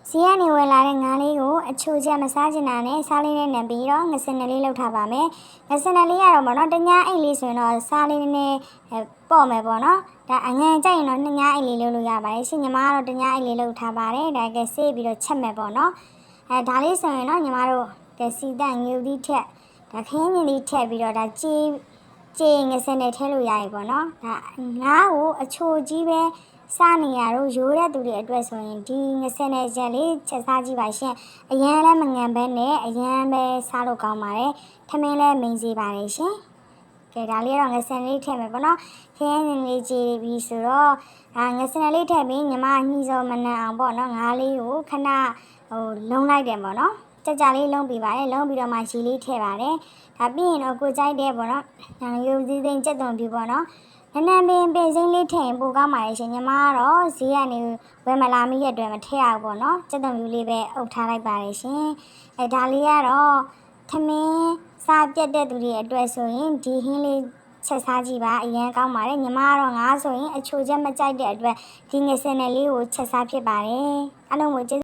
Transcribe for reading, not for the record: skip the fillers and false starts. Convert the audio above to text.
စီကနေဝယ်လာတဲ့ငါးလေးကိုအချိုချက်မစားချင်တာနဲ့စားလေးနဲ့နံပြီးတော့ငစင်နလေးလောက်ထားပါမယ်ငစင်နလေးကတော့ပေါ့နော်တညာအိတ်လေးဆိုရင်တော့စားလေးနဲ့ပေါ့မယ်ပေါ့နော်ဒါအငန်ကြိုက်ရင်တော့နှစ်ညာအိတ်လေးလုပ်လို့ရပါတယ်ရှင်ညီမကတော့တညာအိတ်လေးလုပ်ထားပါတယ်ဒါကဆေးပြီးတော့ချက်မယ်ပေါ့နော်ဒါလေးဆိုရင်တော့ညီမတို့ကစီတန်ငြူသီးထက်ဒါခင်းမြင်းလေးထက်ပြီးတော့ဒါကြေငစင်နဲ့ထဲလို့ရပြီပေါ့နော်ဒါငါးကိုအချိုကြီးပဲစားနေရတော့ရိုးတဲ့သူတွေအတွက်ဆိုရင်ဒီငစင်နဲ့ချက်လေးချက်စားကြည့်ပါရှင်အရန်လည်းမငံဘဲနဲ့အရန်ပဲစားလို့ကောင်းပါတယ်ထမင်းလည်းမိန်စေပါတယ်ရှင်ကဲဒါလေးတော့ငစင်လေးထည့်မယ်ပေါ့နော်ခင်းမြင်းလေးကြေပြီးဆိုတော့ငစင်လေးထည့်ပြီးညီမညှိစောမနှံအောင်ပေါ့နော်ငါးလေးကိုခဏလုံးလိုက်တယ်ပေါ့နော်ကြလေးလုံးပြီးပါတယ်လုံးပြီးတော့မှရေလေးထည့်ပါတယ်ဒါပြီးရင်တော့ကိုကြိုက်တဲ့ပေါ့နော်ရုပ်စည်းစိမ်းကြက်သွန်ပြပေါ့နော်နန်းပင်စိမ်းလေးထည့်ရင်ပိုကောင်းပါရဲ့ရှင်ညီမကတော့ဈေးကနေဝယ်မလာမိရဲ့အတွက်မထည့်ရဘူးပေါ့နော်ကြက်သွန်ပြလေးပဲအုပ်ထားလိုက်ပါတယ်ရှင်ဒါလေးကတော့ထမင်းစားပြတ်တဲ့သူတွေအတွက်ဆိုရင်ဒီဟင်းလေးချက်စားကြည့်ပါအရင်ကောင်းပါတယ်ညီမကတော့ငါဆိုရင်အချိုချက်မကြိုက်တဲ့အတွက်ဒီငစင်နယ်လေးကိုချက်စားဖြစ်ပါတယ်အားလုံးကို